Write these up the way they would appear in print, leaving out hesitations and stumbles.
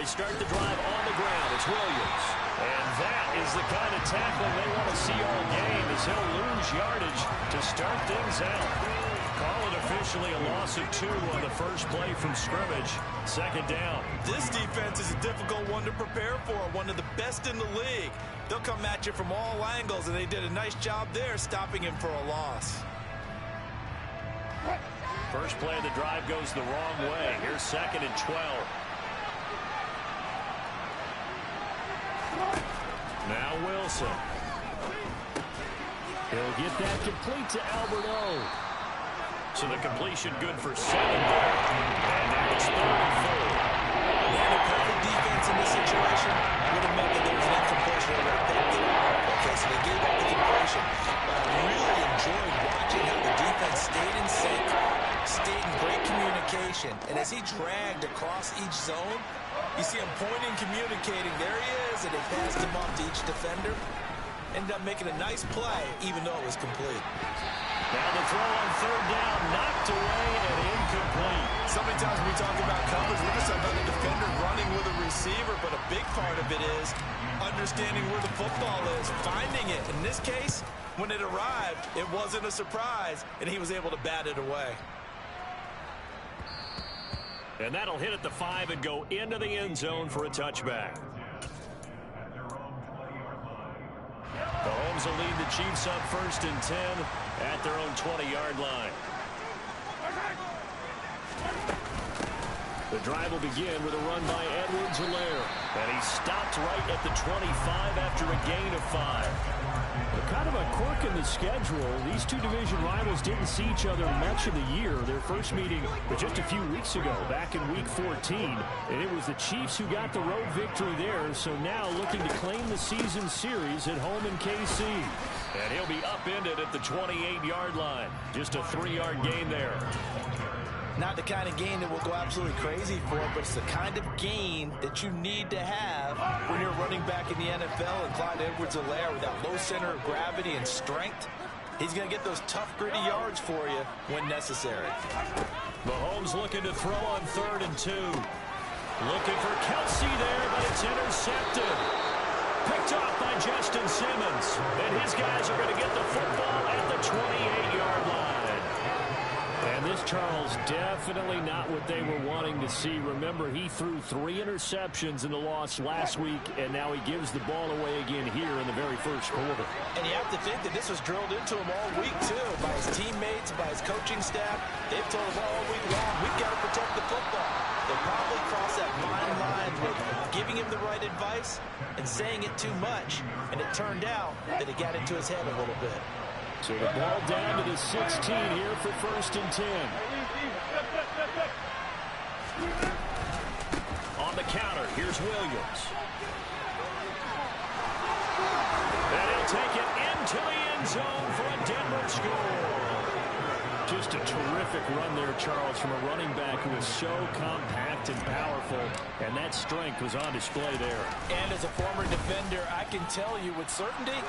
start the drive on the ground. It's Williams. And that is the kind of tackling they want to see all game, as he'll lose yardage to start things out. Call it officially a loss of 2 on the first play from scrimmage. Second down. This defense is a difficult one to prepare for, one of the best in the league. They'll come at you from all angles, and they did a nice job there stopping him for a loss. First play of the drive goes the wrong way. Here's 2nd and 12. Now Wilson. He'll get that complete to Albert O. So the completion good for 7 there. And now it's 3rd and 4. Man, a perfect defense in this situation would have meant that there was an incompletion over at that. Okay, so they gave up the completion. But I really enjoyed watching how the defense stayed in sync, stayed in great communication. And as he dragged across each zone, you see him pointing, communicating. There he is, and they passed him off to each defender. Ended up making a nice play, even though it was complete. Now the throw on 3rd down, knocked away and incomplete. So many times we talk about coverage, we're just talking about the defender running with a receiver, but a big part of it is understanding where the football is, finding it. In this case, when it arrived, it wasn't a surprise, and he was able to bat it away. And that'll hit at the 5 and go into the end zone for a touchback. Mahomes will lead the Chiefs up 1st and 10 at their own 20-yard line. The drive will begin with a run by Edwards-Helaire. And he stopped right at the 25 after a gain of 5. Kind of a quirk in the schedule. These two division rivals didn't see each other much of the year. Their first meeting was just a few weeks ago, back in Week 14. And it was the Chiefs who got the road victory there, so now looking to claim the season series at home in KC. And he'll be upended at the 28-yard line. Just a 3-yard gain there. Not the kind of gain that will go absolutely crazy for, but it's the kind of gain that you need to have when you're running back in the NFL. And Clyde Edwards-Helaire, with that low center of gravity and strength, he's going to get those tough, gritty yards for you when necessary. Mahomes looking to throw on 3rd and 2. Looking for Kelsey there, but it's intercepted. Picked off by Justin Simmons. And his guys are going to get the football at the 28-yard line. And this, Charles, definitely not what they were wanting to see. Remember, he threw 3 interceptions in the loss last week, and now he gives the ball away again here in the very first quarter. And you have to think that this was drilled into him all week, too, by his teammates, by his coaching staff. They've told him all week long, we've got to protect the football. They probably crossed that fine line with giving him the right advice and saying it too much. And it turned out that it got into his head a little bit. So the ball down to the 16 here for 1st and 10. On the counter, here's Williams. And he'll take it into the end zone for a Denver score. Just a terrific run there, Charles, from a running back who is so compact and powerful, and that strength was on display there. And as a former defender, I can tell you with certainty,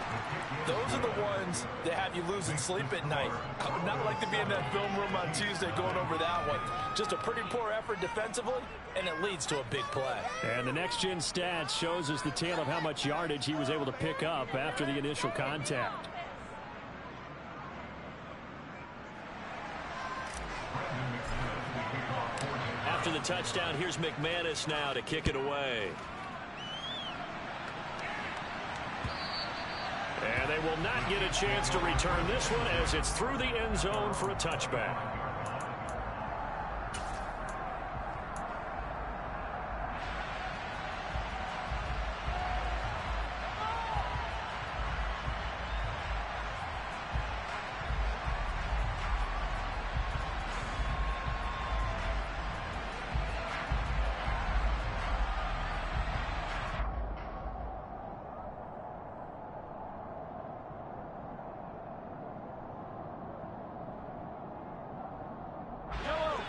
those are the ones that have you losing sleep at night. I would not like to be in that film room on Tuesday going over that one. Just a pretty poor effort defensively, and it leads to a big play. And the next-gen stats shows us the tale of how much yardage he was able to pick up after the initial contact. After the touchdown, here's McManus now to kick it away. And they will not get a chance to return this one as it's through the end zone for a touchback.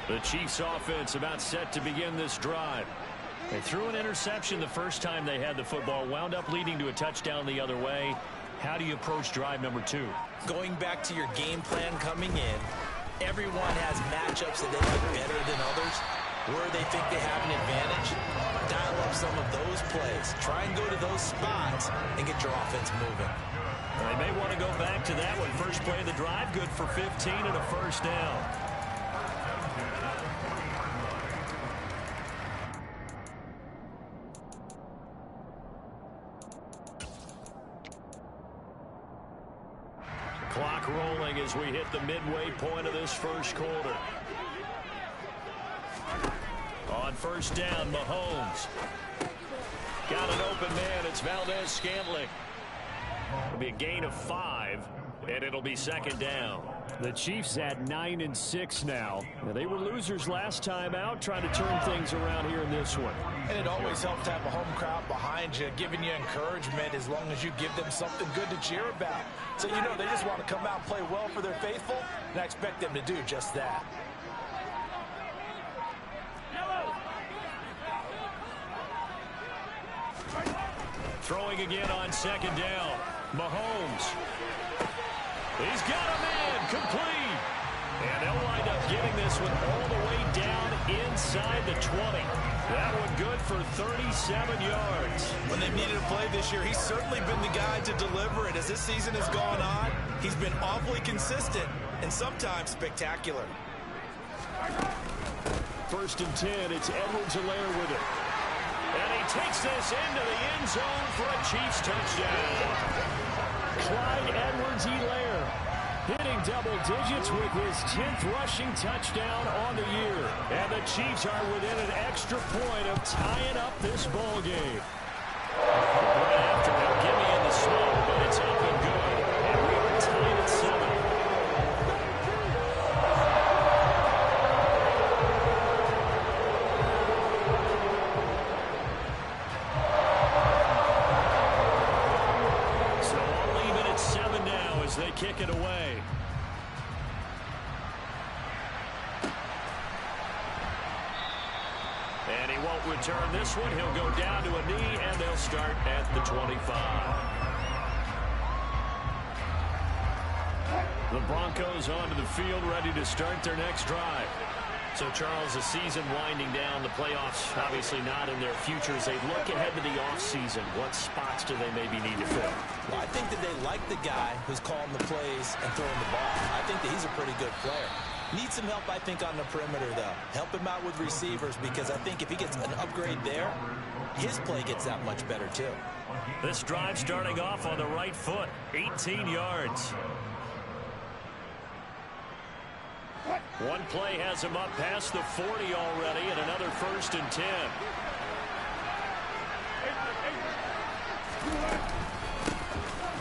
The Chiefs offense about set to begin this drive. They threw an interception the first time they had the football, wound up leading to a touchdown the other way. How do you approach drive number 2? Going back to your game plan coming in, everyone has matchups that they like better than others. where they think they have an advantage, dial up some of those plays. Try and go to those spots and get your offense moving. They may want to go back to that one. First play of the drive, good for 15 and a first down. Clock rolling as we hit the midway point of this first quarter. On first down, Mahomes. Got an open man. It's Valdez-Scantling. It'll be a gain of 5, and it'll be second down. The Chiefs at 9-6 now. They were losers last time out, trying to turn things around here in this one. And it always helps to have a home crowd behind you, giving you encouragement as long as you give them something good to cheer about. So, you know, they just want to come out and play well for their faithful, and I expect them to do just that. Throwing again on second down. Mahomes. He's got a man complete. And they'll wind up getting this one all the way down inside the 20. That one good for 37 yards. When they've needed a play this year, he's certainly been the guy to deliver it. As this season has gone on, he's been awfully consistent and sometimes spectacular. First and 10, it's Edwards-Helaire with it. And he takes this into the end zone for a Chiefs touchdown. Clyde Edwards-Helaire hitting double digits with his 10th rushing touchdown on the year. And the Chiefs are within an extra point of tying up this ball game. Right after, they'll give me in the smoke, but it's up and good. And we are tied at 7. They kick it away. And he won't return this one. He'll go down to a knee, and they'll start at the 25. The Broncos onto the field, ready to start their next drive. So, Charles, the season winding down, the playoffs obviously not in their future. As they look ahead to the offseason, what spots do they maybe need to fill? Well, I think that they like the guy who's calling the plays and throwing the ball. I think that he's a pretty good player. Needs some help, I think, on the perimeter, though. Help him out with receivers, because I think if he gets an upgrade there, his play gets that much better, too. This drive starting off on the right foot, 18 yards. One play has him up past the 40 already, and another first and 10.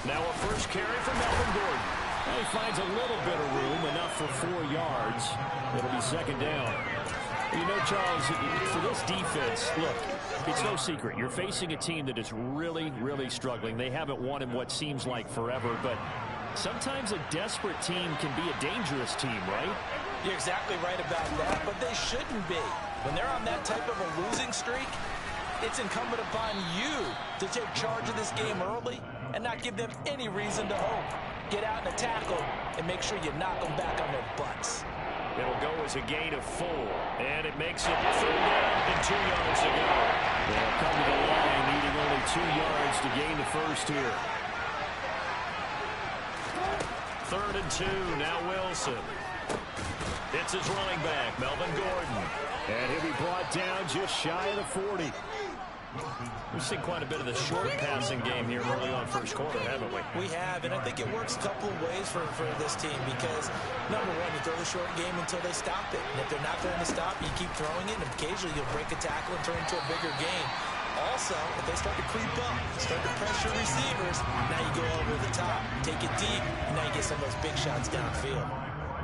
Now a first carry from Melvin Gordon. He finds a little bit of room, enough for 4 yards. It'll be second down. You know, Charles, for this defense, look, it's no secret. You're facing a team that is really, really struggling. They haven't won in what seems like forever, but sometimes a desperate team can be a dangerous team, right? You're exactly right about that, but they shouldn't be. When they're on that type of a losing streak, it's incumbent upon you to take charge of this game early and not give them any reason to hope. Get out in a tackle and make sure you knock them back on their butts. It'll go as a gain of 4, and it makes it 3rd down and 2 yards to go. They'll come to the line, needing only 2 yards to gain the first here. 3rd and 2, now Wilson. It's his running back, Melvin Gordon. And he'll be brought down just shy of the 40. We've seen quite a bit of the short passing game here early on first quarter, haven't we? We have, and I think it works a couple of ways for this team because, number one, you throw the short game until they stop it. And if they're not going to stop, you keep throwing it, and occasionally you'll break a tackle and turn it into a bigger game. Also, if they start to creep up, start to pressure receivers, now you go over the top, take it deep, and now you get some of those big shots downfield.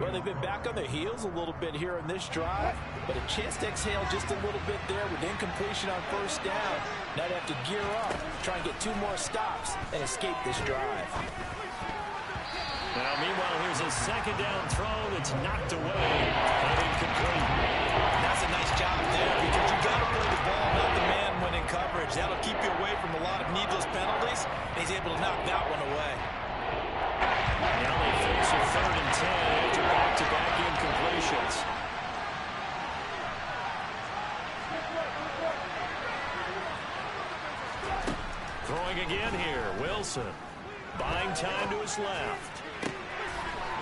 Well, they've been back on their heels a little bit here in this drive, but a chance to exhale just a little bit there with incompletion on first down. Now they have to gear up, try and get 2 more stops, and escape this drive. Now, meanwhile, here's a second down throw that's knocked away and incomplete. That's a nice job there because you got to play the ball, not the man when in coverage. That'll keep you away from a lot of needless penalties, and he's able to knock that one away. Now they face a 3rd and 10 after back-to-back incompletions. Throwing again here, Wilson. Buying time to his left.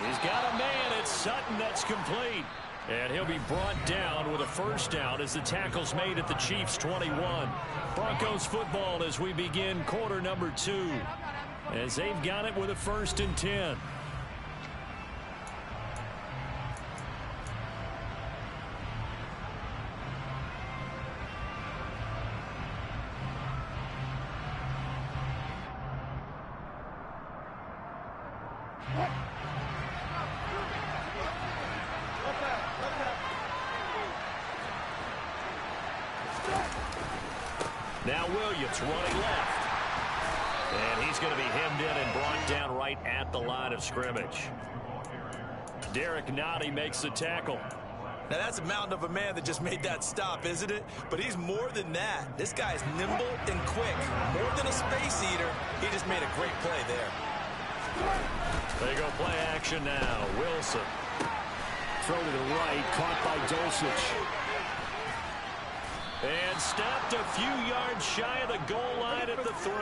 He's got a man. It's Sutton that's complete. And he'll be brought down with a first down as the tackle's made at the Chiefs' 21. Broncos football as we begin quarter number 2. As they've got it with a 1st and 10. Now Williams running left. And he's going to be hemmed in and brought down right at the line of scrimmage. Derek Nottie makes the tackle. Now that's a mountain of a man that just made that stop, isn't it? But he's more than that. This guy's nimble and quick. More than a space eater. He just made a great play there. They go play action now. Wilson. Throw to the right. Caught by Dulcich. And stopped a few yards shy of the goal line at the 3.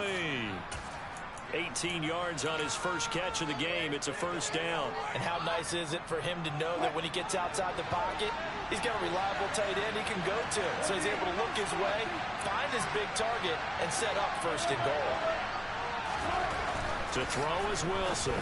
18 yards on his first catch of the game. It's a first down. And how nice is it for him to know that when he gets outside the pocket, he's got a reliable tight end he can go to. So he's able to look his way, find his big target, and set up 1st and goal. To throw is Wilson.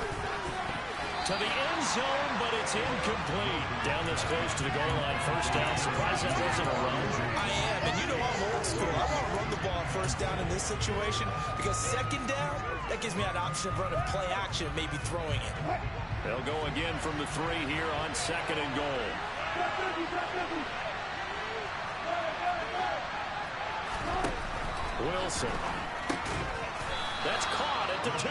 To the end zone, but it's incomplete. Down this close to the goal line. First down. Surprised that wasn't a run. I am, and you know I'm old school. I want to run the ball on 1st down in this situation because 2nd down, that gives me an option of running play action, maybe throwing it. They'll go again from the 3 here on 2nd and goal. Wilson. That's caught at the 2.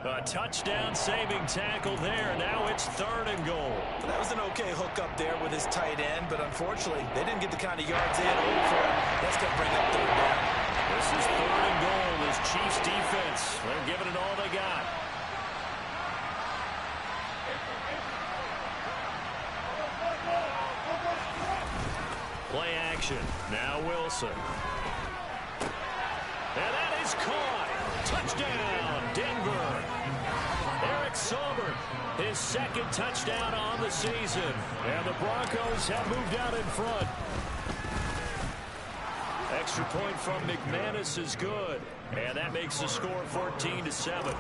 A touchdown-saving tackle there. Now it's 3rd and goal. That was an okay hook up there with his tight end, but unfortunately, they didn't get the kind of yards they had hoped for. That's going to bring up 3rd down. This is 3rd and goal. This Chiefs defense, they're giving it all they got. Play action. Now Wilson. And that is caught. Touchdown, Denver. Eric Saubert, his 2nd touchdown on the season. And the Broncos have moved out in front. Extra point from McManus is good. And that makes the score 14-7.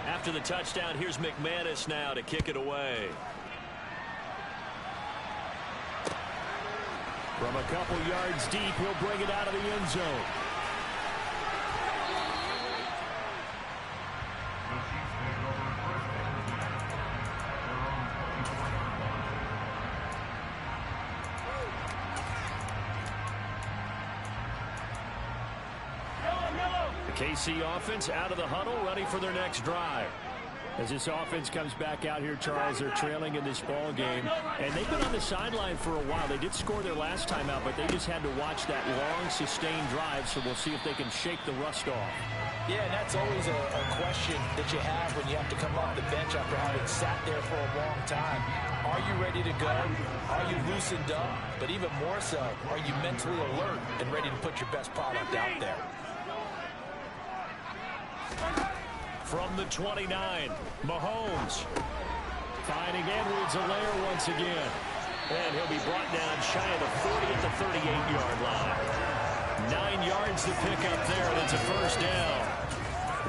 After the touchdown, here's McManus now to kick it away. From a couple yards deep, he'll bring it out of the end zone. The KC offense out of the huddle, ready for their next drive. As this offense comes back out here, Charles, they're trailing in this ball game. And they've been on the sideline for a while. They did score their last time out, but they just had to watch that long, sustained drive, so we'll see if they can shake the rust off. Yeah, and that's always a question that you have when you have to come off the bench after having sat there for a long time. Are you ready to go? Are you loosened up? But even more so, are you mentally alert and ready to put your best product out there? From the 29, Mahomes finding Edwards-Helaire once again. And he'll be brought down shy of the 40 at the 38-yard line. 9 yards to pick up there, and it's a first down.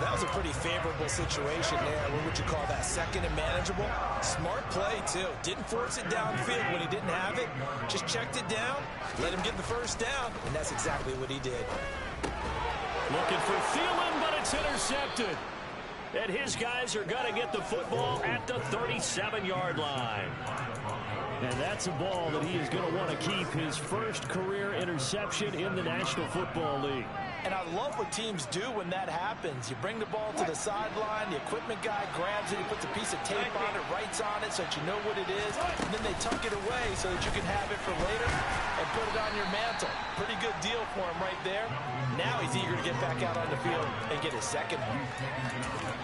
That was a pretty favorable situation there. What would you call that? 2nd and manageable? Smart play, too. Didn't force it downfield when he didn't have it. Just checked it down, let him get the first down, and that's exactly what he did. Looking for Thielen, but it's intercepted. And his guys are going to get the football at the 37-yard line. And that's a ball that he is going to want to keep, his first career interception in the National Football League. And I love what teams do when that happens. You bring the ball to the sideline, the equipment guy grabs it, he puts a piece of tape on it, writes on it so that you know what it is, and then they tuck it away so that you can have it for later and put it on your mantle. Pretty good deal for him right there. Now he's eager to get back out on the field and get his second one.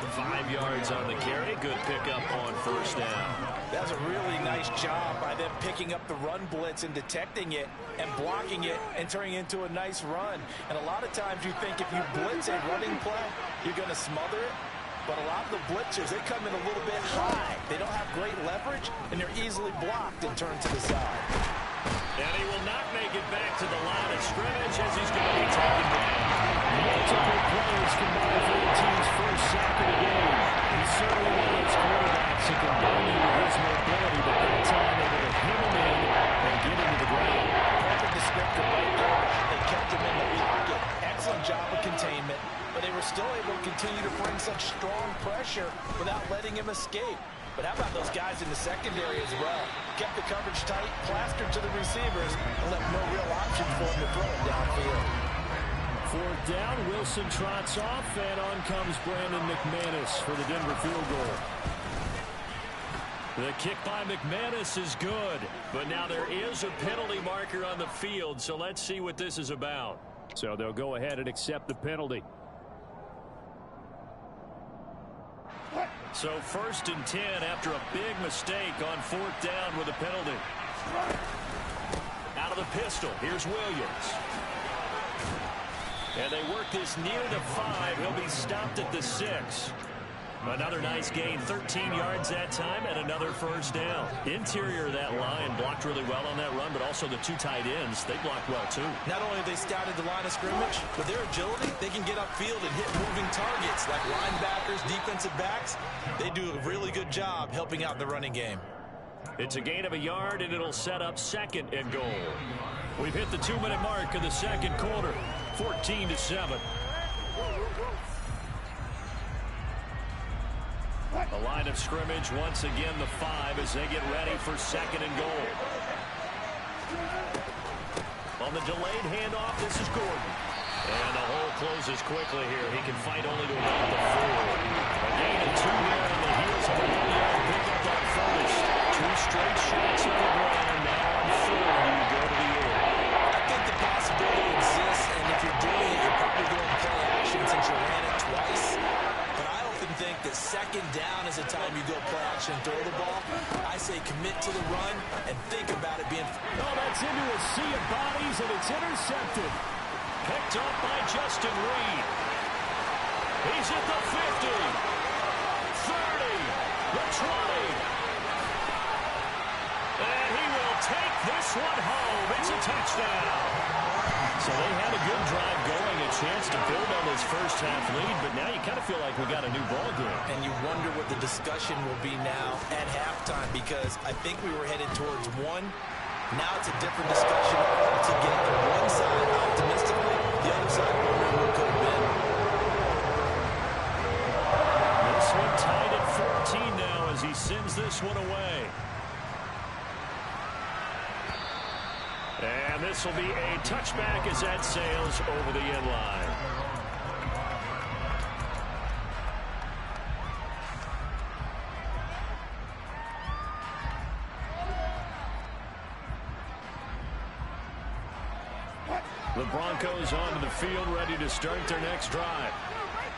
5 yards on the carry. Good pickup on first down. That was a really nice job by them picking up the run blitz and detecting it and blocking it and turning it into a nice run. And a lot of times you think if you blitz a running play, you're going to smother it. But a lot of the blitzers, they come in a little bit high. They don't have great leverage, and they're easily blocked and turned to the side. And he will not make it back to the line of scrimmage as he's going to be taken down. Multiple players combined for the team's first sack of the game. He's certainly one of those quarterbacks who can burn you with his mobility, but that time able to hit him in and get him to the ground. Perfect descriptor right there. They kept him in the pocket. Excellent job of containment, but they were still able to continue to bring such strong pressure without letting him escape. But how about those guys in the secondary as well? Kept the coverage tight, plastered to the receivers, and left no real option for him to throw it downfield. 4th down, Wilson trots off, and on comes Brandon McManus for the Denver field goal. The kick by McManus is good, but now there is a penalty marker on the field, so let's see what this is about. So they'll go ahead and accept the penalty. So 1st and 10 after a big mistake on 4th down with a penalty. Out of the pistol, here's Williams. And they work this near the 5. He'll be stopped at the 6. Another nice gain, 13 yards that time, and another first down. Interior of that line blocked really well on that run, but also the 2 tight ends, they blocked well too. Not only have they scouted the line of scrimmage, with their agility, they can get upfield and hit moving targets like linebackers, defensive backs. They do a really good job helping out in the running game. It's a gain of a yard, and it'll set up 2nd and goal. We've hit the 2-minute mark of the second quarter, 14-7. The line of scrimmage, once again, the 5 as they get ready for 2nd and goal. On the delayed handoff, this is Gordon. And the hole closes quickly here. He can fight only to about the 4. A gain of 2 there on the heels of a 1-yard pickup on first. 2 straight shots on the ground. Now on 3rd, you go to the air. I think the possibility exists, and if you're doing it, you're probably going to play action since you ran it twice. But I often think that 2nd down is the time you go play action and throw the ball. I say commit to the run and think about it being... Oh, that's into a sea of bodies, and it's intercepted. Picked up by Justin Reed. He's at the 50, 30, the 20. And he will take this one home. It's a touchdown. So they had a good drive going, a chance to build on this first half lead, but now you kind of feel like we got a new ball game. And you wonder what the discussion will be now at halftime, because I think we were headed towards 1. Now it's a different discussion altogether. One side optimistically, the other side wondering what could have been. This one tied at 14 now as he sends this one away. And this will be a touchback as that sails over the end line. The Broncos onto the field, ready to start their next drive.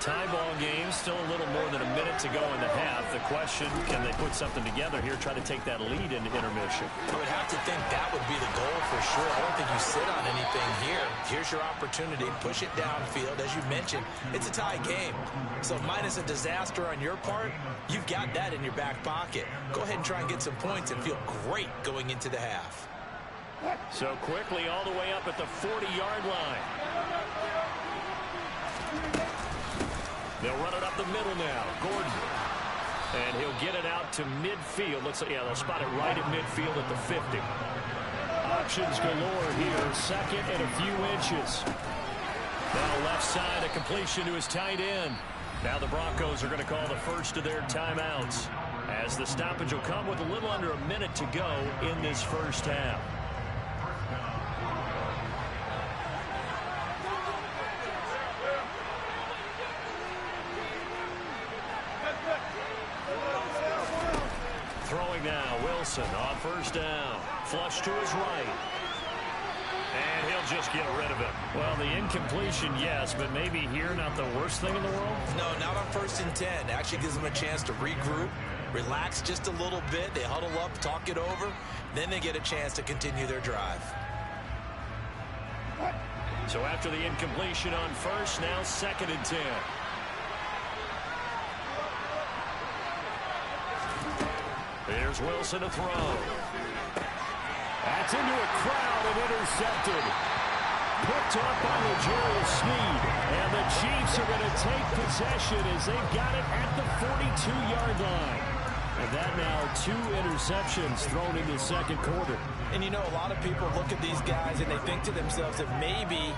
Tie ball game, still a little more than a minute to go in the half. The question, can they put something together here, try to take that lead into intermission? I would have to think that would be the goal for sure. I don't think you sit on anything here. Here's your opportunity. Push it downfield. As you mentioned, it's a tie game. So minus a disaster on your part, you've got that in your back pocket. Go ahead and try and get some points and feel great going into the half. So quickly all the way up at the 40-yard line. They'll run it up the middle now. Gordon. And he'll get it out to midfield. Looks like, yeah, they'll spot it right at midfield at the 50. Options galore here. 2nd and a few inches. Now left side, a completion to his tight end. Now the Broncos are going to call the first of their timeouts, as the stoppage will come with a little under a minute to go in this first half. throwing now. Wilson on first down. Flush to his right. And he'll just get rid of it. Well, the incompletion, yes, but maybe here not the worst thing in the world? No, not on 1st and 10. Actually gives them a chance to regroup, relax just a little bit. They huddle up, talk it over. Then they get a chance to continue their drive. So after the incompletion on first, now 2nd and 10. Here's Wilson to throw. That's into a crowd and intercepted. Picked off by L'Jarius Sneed. And the Chiefs are going to take possession as they've got it at the 42-yard line. And that now 2 interceptions thrown in the 2nd quarter. And you know, a lot of people look at these guys and they think to themselves that maybe,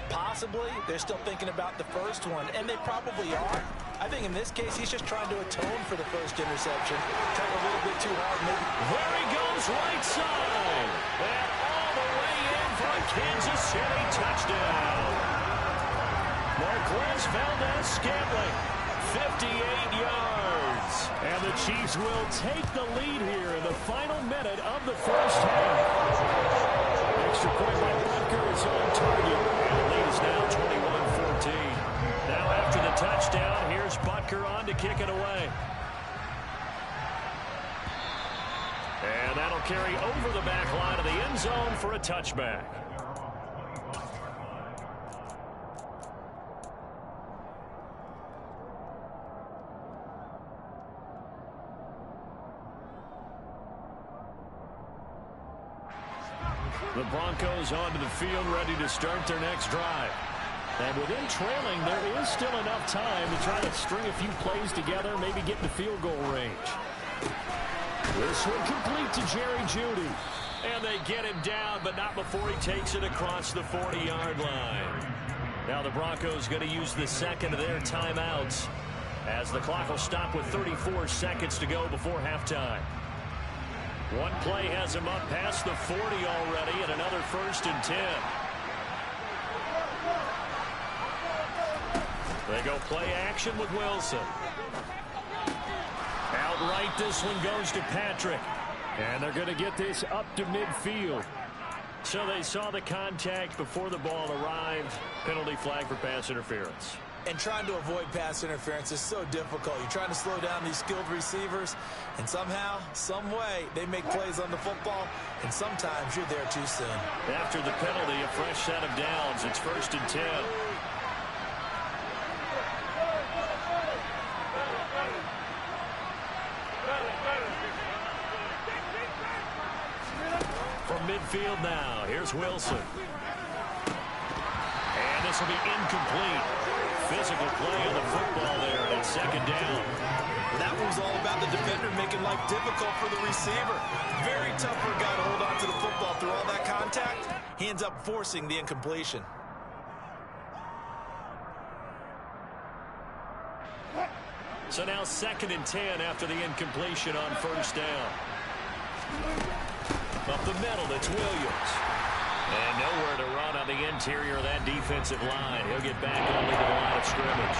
possibly, they're still thinking about the first one. And they probably are. I think in this case, he's just trying to atone for the first interception. Trying a little bit too hard, maybe. There he goes, right side. And all the way in for a Kansas City touchdown. Marquez Valdes-Scantling, 58 yards. And the Chiefs will take the lead here in the final minute of the first half. Extra point by Butker is on target. And the lead is now 21-14. Now after the touchdown, here's Butker on to kick it away. And that'll carry over the back line of the end zone for a touchback. The Broncos onto the field, ready to start their next drive. And within trailing, there is still enough time to try to string a few plays together, maybe get in the field goal range. This one complete to Jerry Jeudy. And they get him down, but not before he takes it across the 40-yard line. Now the Broncos going to use the 2nd of their timeouts as the clock will stop with 34 seconds to go before halftime. One play has him up past the 40 already, and another 1st and 10. They go play action with Wilson. Outright, this one goes to Patrick. And they're going to get this up to midfield. So they saw the contact before the ball arrived. Penalty flag for pass interference. And trying to avoid pass interference is so difficult. You're trying to slow down these skilled receivers, and somehow, some way, they make plays on the football, and sometimes you're there too soon. After the penalty, a fresh set of downs. It's 1st and 10. From midfield now, here's Wilson. And this will be incomplete. Physical play on the football there, and it's 2nd down. That was all about the defender making life difficult for the receiver. Very tough for a guy to hold on to the football through all that contact. He ends up forcing the incompletion. So now 2nd and 10 after the incompletion on 1st down. Up the middle, it's Williams. And nowhere to run on the interior of that defensive line. He'll get back only to the line of scrimmage.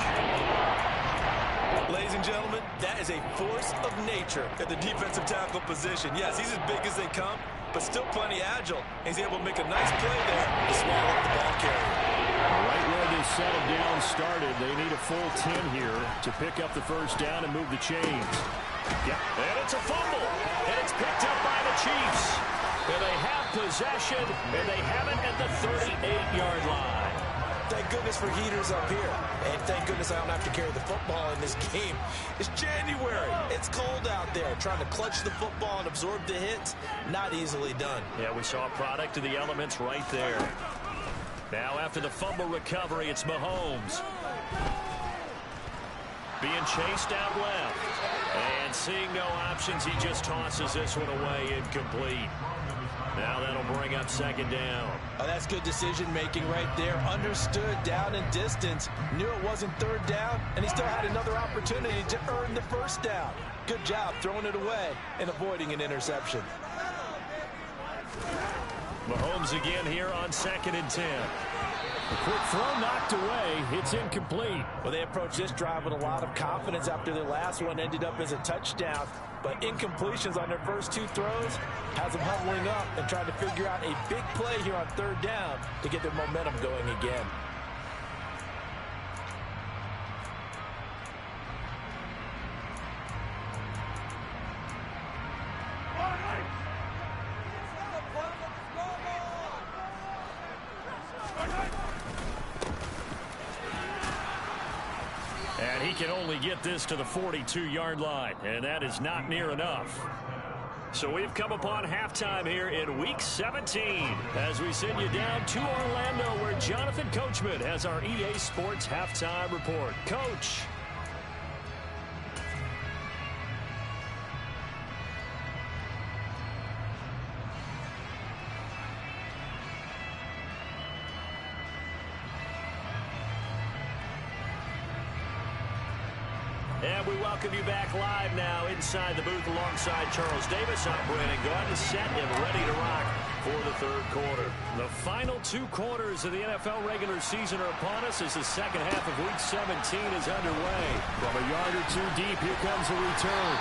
Ladies and gentlemen, that is a force of nature at the defensive tackle position. Yes, he's as big as they come, but still plenty agile. He's able to make a nice play there to swallow up the ball carrier. Right where this settled down started, they need a full 10 here to pick up the 1st down and move the chains. Yeah, and it's a fumble, and it's picked up by the Chiefs. And they have possession, and they have it at the 38-yard line. Thank goodness for heaters up here. And thank goodness I don't have to carry the football in this game. It's January. It's cold out there. Trying to clutch the football and absorb the hits, not easily done. Yeah, we saw a product of the elements right there. Now after the fumble recovery, it's Mahomes. Being chased out left. And seeing no options, he just tosses this one away, incomplete. Now that'll bring up 2nd down. Oh, that's good decision-making right there. Understood down and distance. Knew it wasn't 3rd down, and he still had another opportunity to earn the 1st down. Good job throwing it away and avoiding an interception. Mahomes again here on 2nd and 10. A quick throw knocked away. It's incomplete. Well, they approached this drive with a lot of confidence after their last one ended up as a touchdown. But incompletions on their first two throws has them huddling up and trying to figure out a big play here on third down to get their momentum going again. And he can only get this to the 42-yard line, and that is not near enough. So we've come upon halftime here in Week 17 as we send you down to Orlando where Jonathan Coachman has our EA Sports Halftime Report. Coach. And we welcome you back live now inside the booth alongside Charles Davis. I'm Brandon Gaudin, set and ready to rock for the third quarter. The final two quarters of the NFL regular season are upon us as the second half of Week 17 is underway. From a yard or two deep, here comes the return.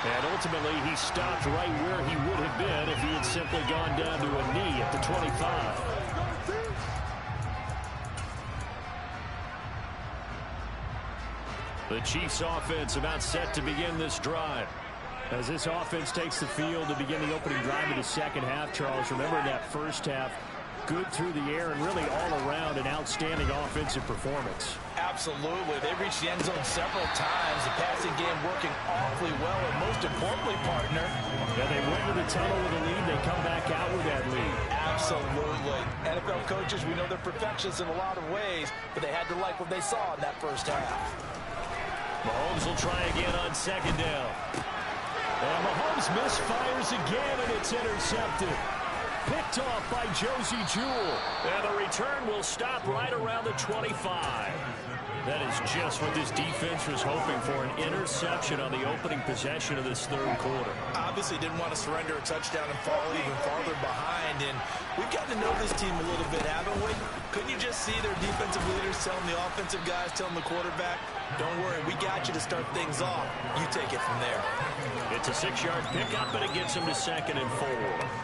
And ultimately, he stopped right where he would have been if he had simply gone down to a knee at the 25. The Chiefs offense about set to begin this drive. As this offense takes the field to begin the opening drive of the second half, Charles, remember that first half, good through the air and really all around an outstanding offensive performance. Absolutely. They reached the end zone several times. The passing game working awfully well, and most importantly, partner. Yeah, they went to the tunnel with a lead. They come back out with that lead. Absolutely. NFL coaches, we know they're perfectionists in a lot of ways, but they had to like what they saw in that first half. Mahomes will try again on second down. And Mahomes misfires again, and it's intercepted. Picked off by Josie Jewell. And the return will stop right around the 25. That is just what this defense was hoping for, an interception on the opening possession of this third quarter. Obviously didn't want to surrender a touchdown and fall even farther behind. And we've gotten to know this team a little bit, haven't we? Couldn't you just see their defensive leaders telling the offensive guys, telling the quarterback, don't worry, we got you to start things off. You take it from there. It's a 6-yard pickup, and it gets him to 2nd and 4.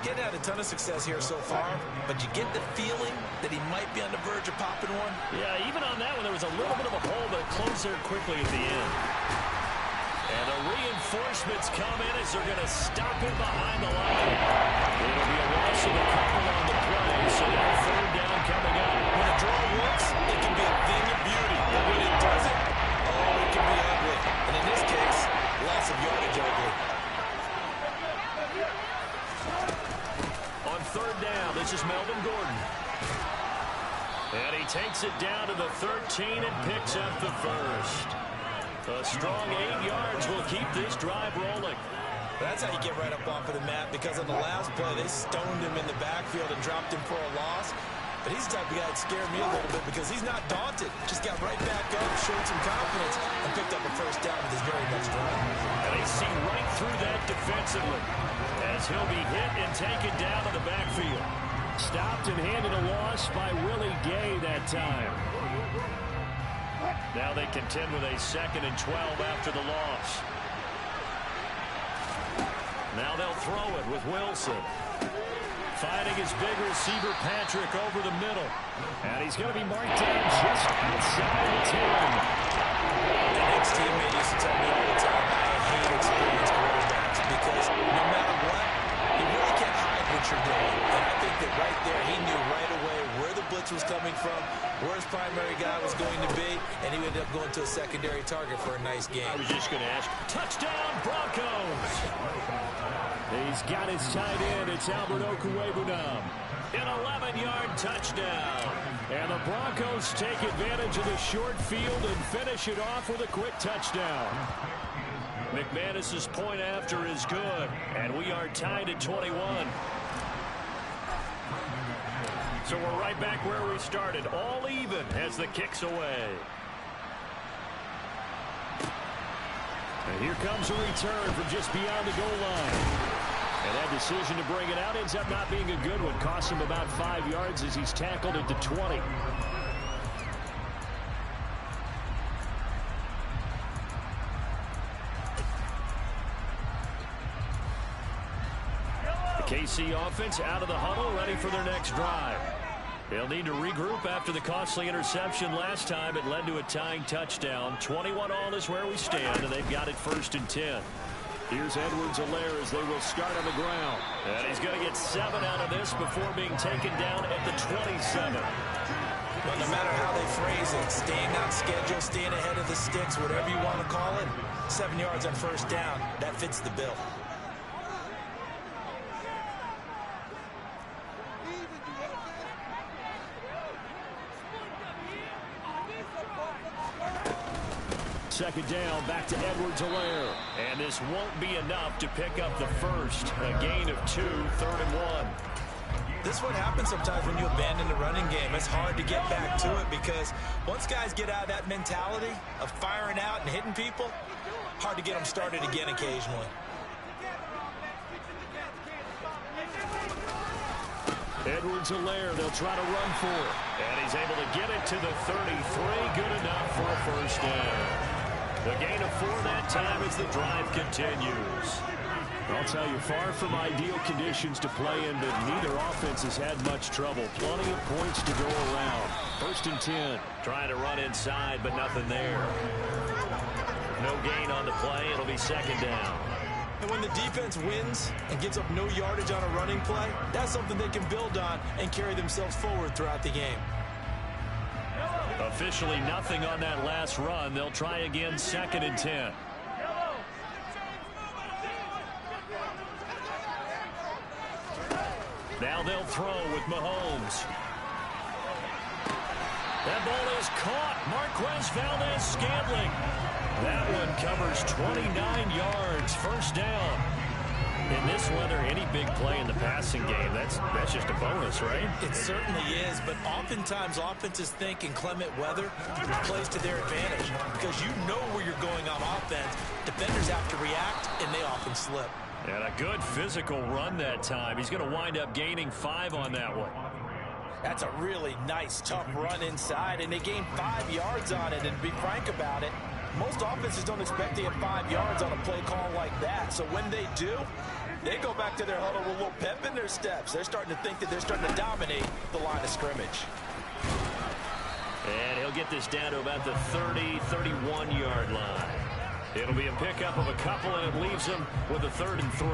Getting had a ton of success here so far, but you get the feeling that he might be on the verge of popping one. Yeah, even on that one, there was a little bit of a hole, but it closed there quickly at the end. And the reinforcements come in as they're going to stop him behind the line. It'll be a loss of a couple on the play, so now third down coming up. When a draw works, it can be a thing of beauty. But when it doesn't, oh, it can be ugly. And in this case, loss of yardage ugly. On third down, this is Melvin Gordon. And he takes it down to the 13 and picks up the first. A strong 8 yards will keep this drive rolling. That's how you get right up off of the mat, because on the last play, they stoned him in the backfield and dropped him for a loss. But he's the type of guy that scared me a little bit because he's not daunted. Just got right back up, showed some confidence, and picked up a first down with his very next run. And they see right through that defensively as he'll be hit and taken down to the backfield. Stopped and handed a loss by Willie Gay that time. Now they contend with a 2nd and 12 after the loss. Now they'll throw it with Wilson. Finding his big receiver, Patrick, over the middle. And he's going to be marked down just outside the 10. An ex-teammate used to tell me all the time, I hate experienced quarterbacks because no matter what, you really can't hide what you're doing. And I think that right there, he knew right away where the blitz was coming from, where his primary guy was going to be, and he ended up going to a secondary target for a nice game. I was just going to ask, touchdown Broncos! He's got his tight end. It's Albert Okwuegbunam. An 11-yard touchdown. And the Broncos take advantage of the short field and finish it off with a quick touchdown. McManus's point after is good. And we are tied at 21. So we're right back where we started. All even as the kick's away. And here comes a return from just beyond the goal line. And that decision to bring it out ends up not being a good one. Costs him about 5 yards as he's tackled at the 20. KC offense out of the huddle, ready for their next drive. They'll need to regroup after the costly interception last time. It led to a tying touchdown. 21-all is where we stand, and they've got it 1st and 10. Here's Edwards-Helaire as they will start on the ground. And he's going to get 7 out of this before being taken down at the 27. Well, no matter how they phrase it, staying on schedule, staying ahead of the sticks, whatever you want to call it, 7 yards on 1st down, that fits the bill. Second down, back to Edwards-Helaire. And this won't be enough to pick up the first. A gain of 2, 3rd and 1. This is what happens sometimes when you abandon the running game. It's hard to get back to it because once guys get out of that mentality of firing out and hitting people, hard to get them started again occasionally. Edwards-Helaire, they'll try to run for it. And he's able to get it to the 33. Good enough for a 1st down. The gain of 4 that time as the drive continues. I'll tell you, far from ideal conditions to play in, but neither offense has had much trouble. Plenty of points to go around. 1st and 10. Trying to run inside, but nothing there. No gain on the play. It'll be 2nd down. And when the defense wins and gives up no yardage on a running play, that's something they can build on and carry themselves forward throughout the game. Officially nothing on that last run. They'll try again, 2nd and 10. Now they'll throw with Mahomes. That ball is caught. Marquez Valdes-Scantling. That one covers 29 yards. 1st down. In this weather, any big play in the passing game, that's just a bonus, right? It certainly is, but oftentimes offenses think in clement weather plays to their advantage because you know where you're going on offense. Defenders have to react, and they often slip. And a good physical run that time. He's going to wind up gaining 5 on that one. That's a really nice, tough run inside, and they gained 5 yards on it. And to be frank about it, most offenses don't expect to get 5 yards on a play call like that. So when they do, they go back to their huddle with a little pep in their steps. They're starting to think that they're starting to dominate the line of scrimmage. And he'll get this down to about the 30, 31-yard line. It'll be a pickup of a couple, and it leaves them with a 3rd and 3.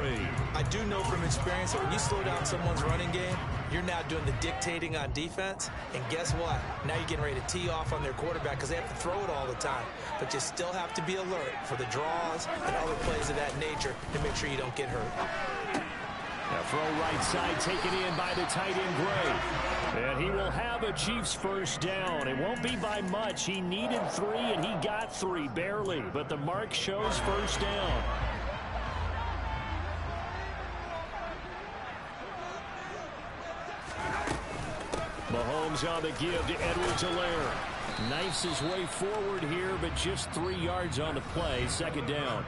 I do know from experience that when you slow down someone's running game, you're now doing the dictating on defense. And guess what? Now you're getting ready to tee off on their quarterback because they have to throw it all the time. But you still have to be alert for the draws and other plays of that nature to make sure you don't get hurt. Now throw right side taken in by the tight end Gray. And he will have a Chiefs 1st down. It won't be by much. He needed 3 and he got 3 barely. But the mark shows 1st down. Mahomes on the give to Edwards-Helaire. Knifes his way forward here, but just 3 yards on the play. 2nd down.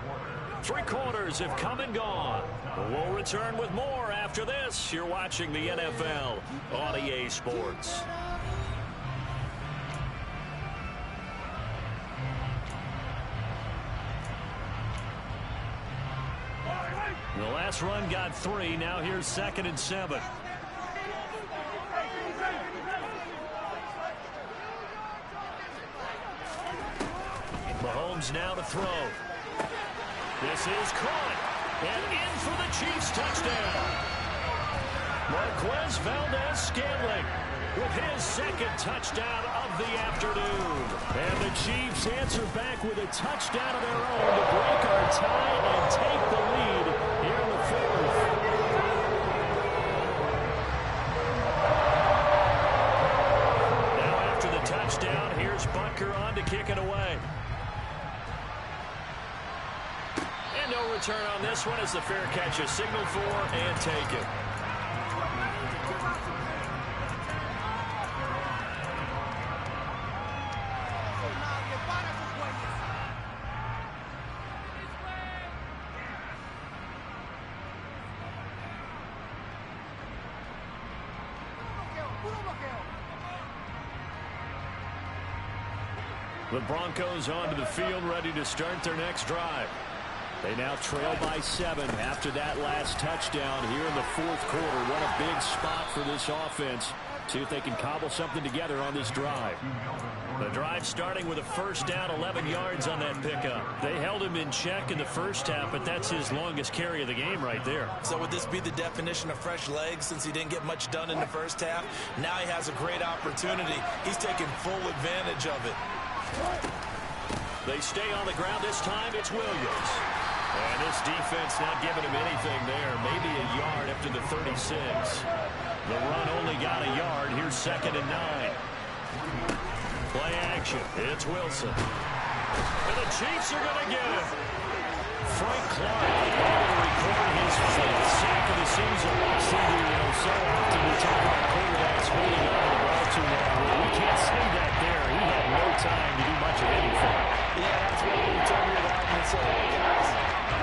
3 quarters have come and gone. We'll return with more after this. You're watching the NFL on EA Sports. The last run got 3. Now here's 2nd and 7. Mahomes now to throw. This is caught. And in for the Chiefs touchdown. Marquez Valdes-Scantling with his 2nd touchdown of the afternoon. And the Chiefs answer back with a touchdown of their own to break our tie and take the lead here in the 4th. Now after the touchdown, here's Butker on to kick it away. And no return on this one as the fair catch is signaled for and taken. The Broncos onto the field, ready to start their next drive. They now trail by 7 after that last touchdown here in the fourth quarter. What a big spot for this offense. See if they can cobble something together on this drive. The drive starting with a first down, 11 yards on that pickup. They held him in check in the first half, but that's his longest carry of the game right there. So would this be the definition of fresh legs since he didn't get much done in the first half? Now he has a great opportunity. He's taking full advantage of it. They stay on the ground this time. It's Williams. And this defense not giving him anything there. Maybe a yard up to the 36. The run only got a yard. Here's 2nd and 9. Play action. It's Wilson. And the Chiefs are going to get it. Frank Clark able to record his 5th sack of the season. So often we talk about quarterbacks holding on to the ball too long. Well, we can't say that there. He had no time to do much of anything. Yeah, that's what you turn your back and say, hey, guys,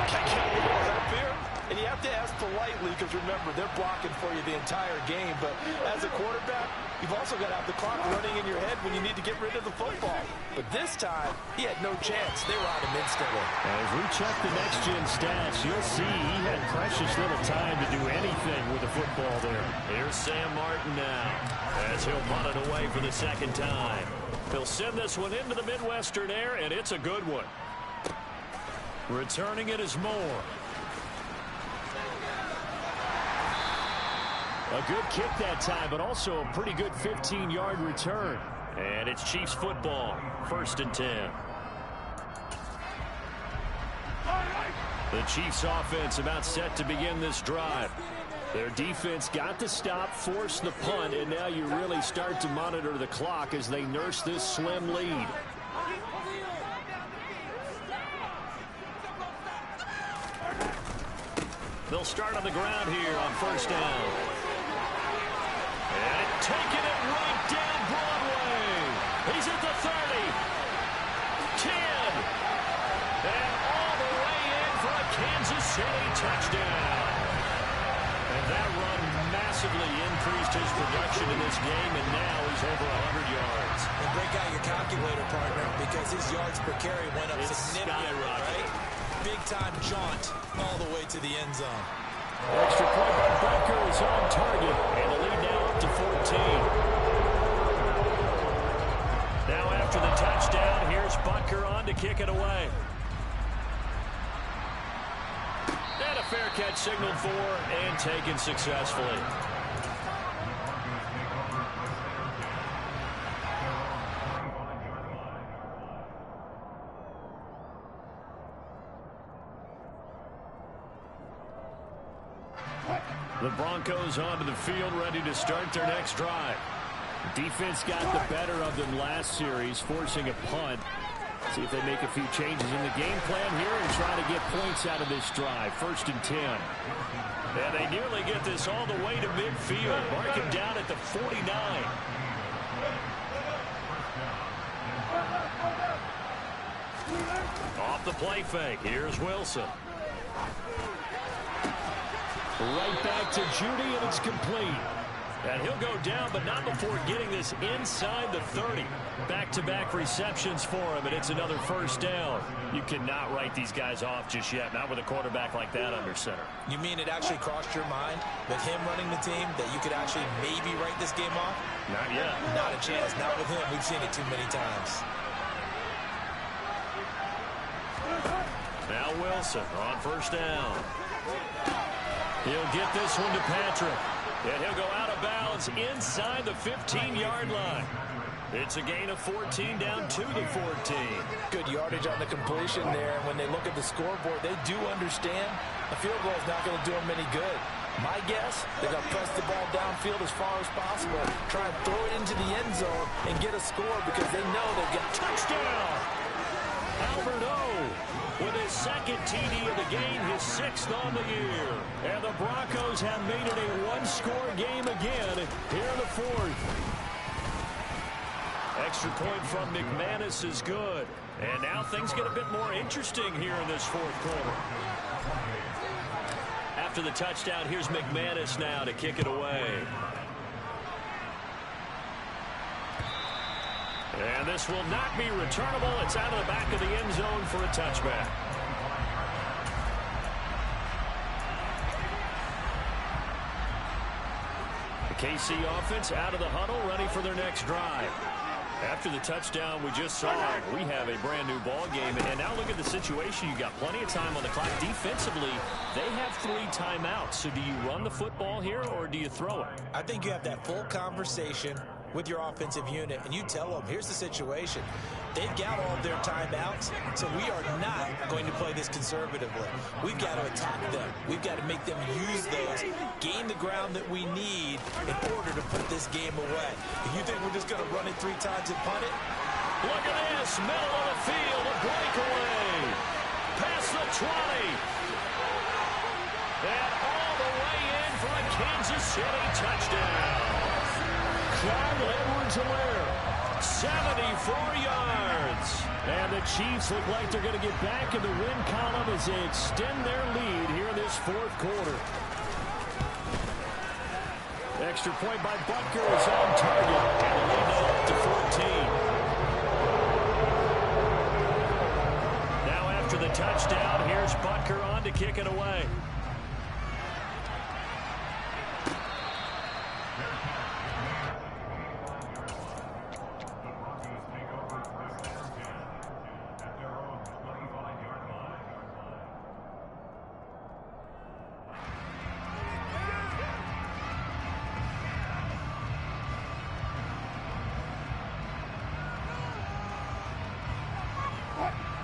can I get a little help here? And you have to ask politely because, remember, they're blocking for you the entire game. But as a quarterback, you've also got to have the clock running in your head when you need to get rid of the football. But this time, he had no chance. They were on him instantly. As we check the next-gen stats, you'll see he had precious little time to do anything with the football there. Here's Sam Martin now as he'll punt it away for the 2nd time. He'll send this one into the Midwestern air, and it's a good one. Returning it is Moore. A good kick that time, but also a pretty good 15-yard return. And it's Chiefs football, 1st and 10. The Chiefs offense about set to begin this drive. Their defense got the stop, forced the punt, and now you really start to monitor the clock as they nurse this slim lead. They'll start on the ground here on 1st down. And taking it right down Broadway. He's at the 30. 10. And all the way in for a Kansas City touchdown. And that run massively increased his production in this game, and now he's over 100 yards. And break out your calculator, partner, because his yards per carry went up significantly, right? Big-time jaunt all the way to the end zone. Extra point by Butker is on target, and the lead now up to 14. Now after the touchdown, here's Butker on to kick it away. And a fair catch signaled for and taken successfully. The Broncos onto the field, ready to start their next drive. Defense got the better of them last series, forcing a punt. See if they make a few changes in the game plan here and try to get points out of this drive. 1st and 10. And they nearly get this all the way to midfield. Mark him down at the 49. Off the play fake. Here's Wilson. Right back to Judy, and it's complete. And he'll go down, but not before getting this inside the 30. Back-to-back receptions for him, and it's another 1st down. You cannot write these guys off just yet, not with a quarterback like that under center. You mean it actually crossed your mind with him running the team that you could actually maybe write this game off? Not yet. Not a chance. Not with him. We've seen it too many times. Now Wilson on 1st down. He'll get this one to Patrick. And he'll go out of bounds inside the 15-yard line. It's a gain of 14 down to the 14. Good yardage on the completion there. And when they look at the scoreboard, they do understand a field goal is not going to do them any good. My guess, they're going to press the ball downfield as far as possible, try and throw it into the end zone and get a score because they know they've got touchdown. Albert O with his 2nd TD of the game, his 6th on the year. And the Broncos have made it a one-score game again here in the 4th. Extra point from McManus is good. And now things get a bit more interesting here in this 4th quarter. After the touchdown, here's McManus now to kick it away. And this will not be returnable. It's out of the back of the end zone for a touchback. KC offense out of the huddle, ready for their next drive. After the touchdown we just saw, we have a brand new ball game. And now look at the situation. You got plenty of time on the clock. Defensively, they have 3 timeouts. So do you run the football here or do you throw it? I think you have that full conversation with your offensive unit, and you tell them, here's the situation. They've got all of their timeouts, so we are not going to play this conservatively. We've got to attack them. We've got to make them use those, gain the ground that we need in order to put this game away. If you think we're just going to run it 3 times and punt it? Look at this, middle of the field, a breakaway. Past the 20. And all the way in for a Kansas City touchdown. Clyde Edwards-Helaire, 74 yards. And the Chiefs look like they're going to get back in the win column as they extend their lead here in this 4th quarter. Extra point by Butker is on target. And the lead now up to 14. Now after the touchdown, here's Butker on to kick it away.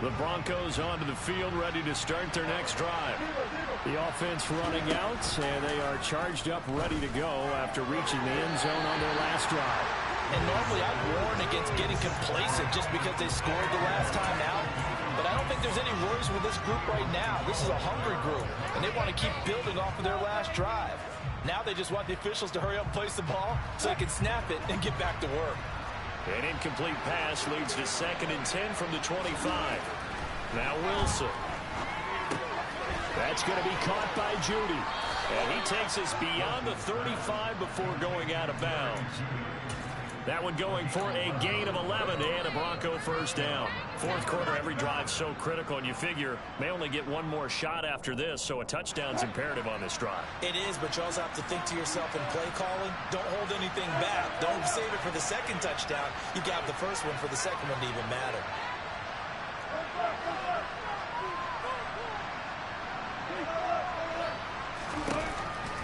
The Broncos onto the field, ready to start their next drive. The offense running out, and they are charged up, ready to go after reaching the end zone on their last drive. And normally I'd warn against getting complacent just because they scored the last time out. But I don't think there's any worries with this group right now. This is a hungry group, and they want to keep building off of their last drive. Now they just want the officials to hurry up and place the ball so they can snap it and get back to work. An incomplete pass leads to 2nd and 10 from the 25. Now Wilson. That's going to be caught by Judy. And he takes us beyond the 35 before going out of bounds. That one going for a gain of 11 and a Bronco first down. 4th quarter, every drive so critical, and you figure may only get one more shot after this, so a touchdown's imperative on this drive. It is, but you also have to think to yourself in play calling, don't hold anything back. Don't save it for the 2nd touchdown. You got the first one for the 2nd one to even matter.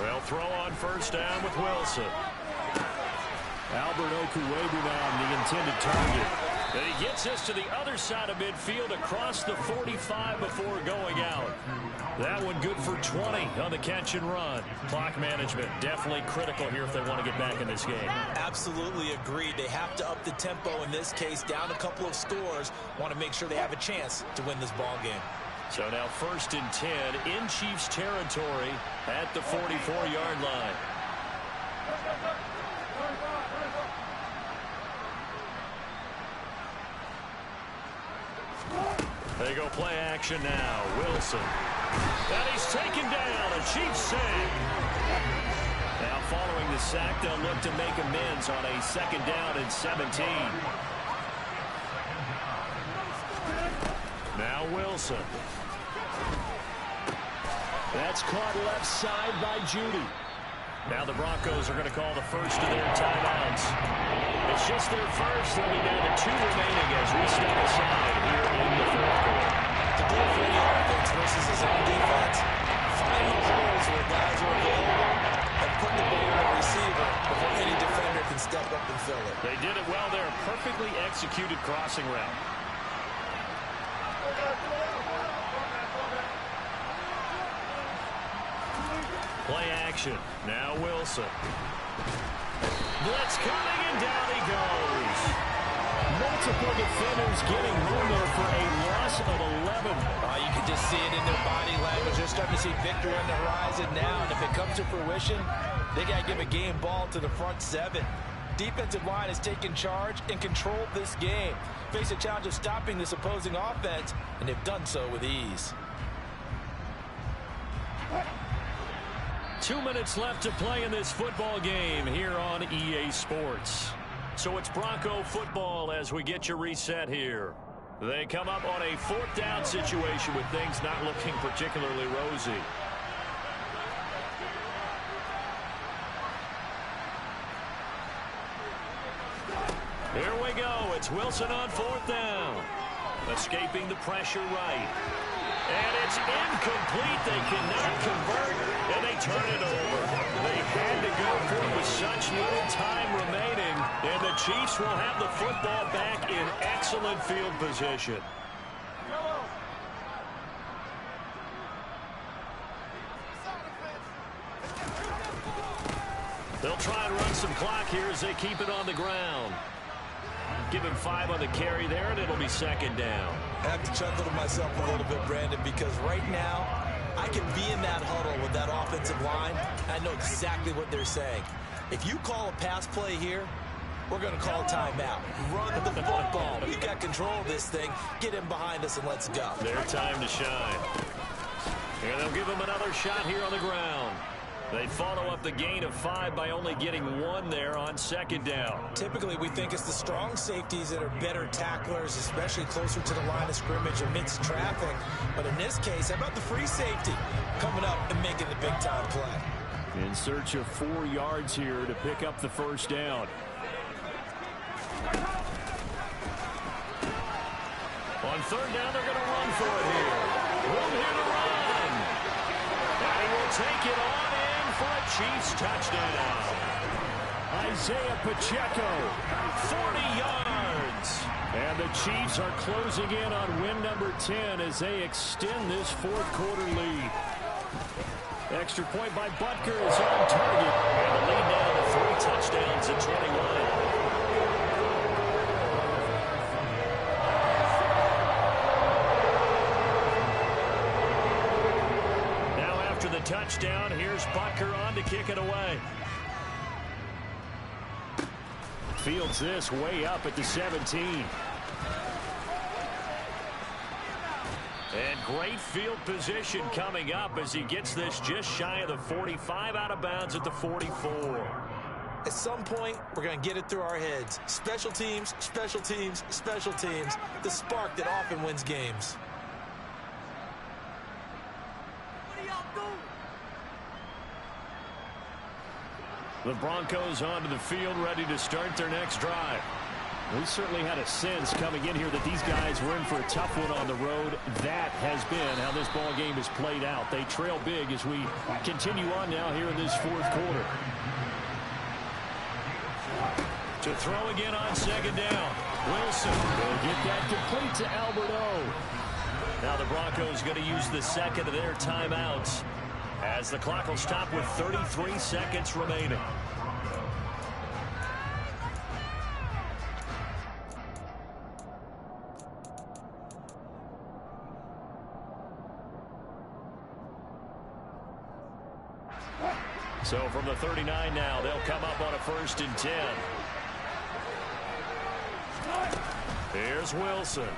Well, throw on first down with Wilson. Albert Okuwebu now on the intended target. And he gets us to the other side of midfield across the 45 before going out. That one good for 20 on the catch and run. Clock management definitely critical here if they want to get back in this game. Absolutely agreed. They have to up the tempo in this case, down a couple of scores. Want to make sure they have a chance to win this ball game. So now 1st and 10 in Chiefs territory at the 44-yard line. They go play action now. Wilson. And he's taken down. A Chiefs sack. Now following the sack, they'll look to make amends on a 2nd down and 17. Now Wilson. That's caught left side by Judy. Now the Broncos are going to call the first of their timeouts. It's just their first. They'll be down to 2 remaining as we step aside here in the 4th quarter. The goal for any offense versus his own defense, find the holes where guys are available and put the ball on the receiver before any defender can step up and fill it. They did it well there. Perfectly executed crossing route. Play action. Now Wilson. Blitz coming, and down he goes. Multiple defenders getting home there for a loss of 11. You can just see it in their body language. They're starting to see victory on the horizon now. And if it comes to fruition, they got to give a game ball to the front 7. Defensive line has taken charge and controlled this game. Face a challenge of stopping this opposing offense, and they've done so with ease. 2 minutes left to play in this football game here on EA Sports. So it's Bronco football as we get you reset here. They come up on a 4th down situation with things not looking particularly rosy. It's Wilson on 4th down. Escaping the pressure right. And it's incomplete. They cannot convert, and they turn it over. They had to go for it with such little time remaining, and the Chiefs will have the football back in excellent field position. They'll try and run some clock here as they keep it on the ground. Give him 5 on the carry there, and it'll be 2nd down. I have to chuckle to myself a little bit, Brandon, because right now I can be in that huddle with that offensive line. I know exactly what they're saying. If you call a pass play here, we're going to call a timeout. Run the football. We've got control of this thing. Get him behind us and let's go. Their time to shine. And they'll give him another shot here on the ground. They follow up the gain of 5 by only getting 1 there on 2nd down. Typically, we think it's the strong safeties that are better tacklers, especially closer to the line of scrimmage amidst traffic. But in this case, how about the free safety coming up and making the big-time play? In search of 4 yards here to pick up the 1st down. On 3rd down, they're going to run for it here. Room here to run. And he will take it on in for a Chiefs touchdown. Isaiah Pacheco, 40 yards. And the Chiefs are closing in on win number 10 as they extend this 4th quarter lead. Extra point by Butker is on target. And the lead now to 3 touchdowns at 21. Touchdown. Here's Butker on to kick it away. Fields this way up at the 17. And great field position coming up as he gets this just shy of the 45, out of bounds at the 44. At some point, we're going to get it through our heads. Special teams, special teams, special teams. The spark that often wins games. The Broncos onto the field, ready to start their next drive. We certainly had a sense coming in here that these guys were in for a tough one on the road. That has been how this ball game has played out. They trail big as we continue on now here in this 4th quarter. To throw again on 2nd down. Wilson will get that complete to Albert O. Now the Broncos going to use the 2nd of their timeouts, as the clock will stop with 33 seconds remaining. So from the 39 now, they'll come up on a 1st and 10. Here's Wilson.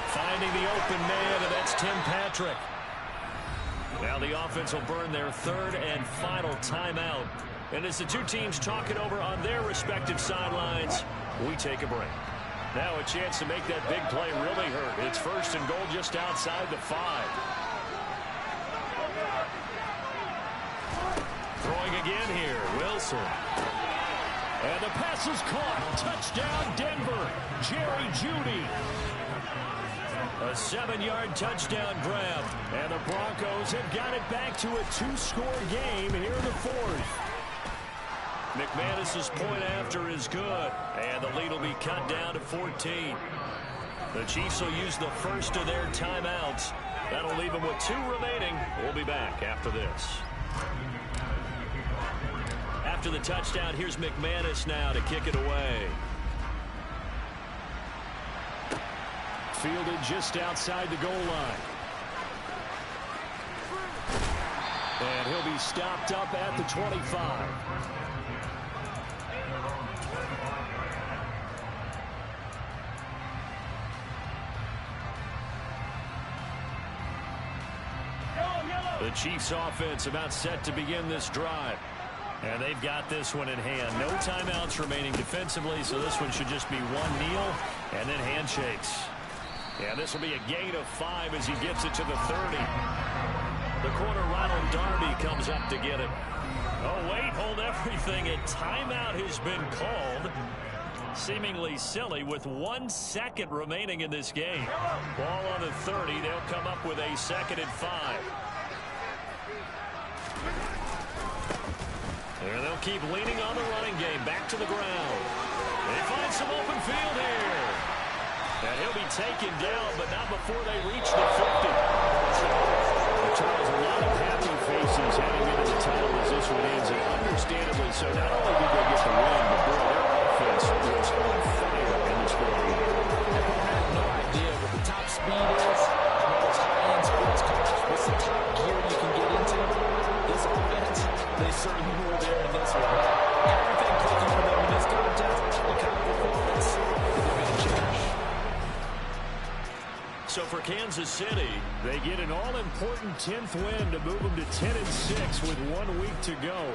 Finding the open man, and that's Tim Patrick. Now the offense will burn their 3rd and final timeout. And as the two teams talk it over on their respective sidelines, we take a break. Now a chance to make that big play really hurt. It's 1st and goal just outside the 5. Throwing again here, Wilson. And the pass is caught. Touchdown, Denver. Jerry Jeudy. A 7-yard touchdown grab. And the Broncos have got it back to a 2-score game here in the 4th. McManus's point after is good. And the lead will be cut down to 14. The Chiefs will use the 1st of their timeouts. That'll leave them with 2 remaining. We'll be back after this. After the touchdown, here's McManus now to kick it away. Fielded just outside the goal line. And he'll be stopped up at the 25. The Chiefs offense about set to begin this drive. And they've got this one in hand. No timeouts remaining defensively, so this one should just be one kneel and then handshakes. And this will be a gain of 5 as he gets it to the 30. The corner, Ronald Darby, comes up to get it. Oh, wait, hold everything. A timeout has been called. Seemingly silly with 1 second remaining in this game. Ball on the 30. They'll come up with a 2nd and 5. And they'll keep leaning on the running game. Back to the ground. They find some open field here. And he'll be taken down, but not before they reach the 50. Charles, a lot of happy faces heading into the title as this one ends, and understandably so. Not only did they get the win, but boy, their offense was on fire in this ball game. I have no idea what the top speed is. Those high-end sports cars, what's the top gear you can get into? This offense, they certainly were there in this one. Everything clicking for them in this contest, the kind of performance that they're going to cherish. So for Kansas City, they get an all-important 10th win to move them to 10-6 with 1 week to go.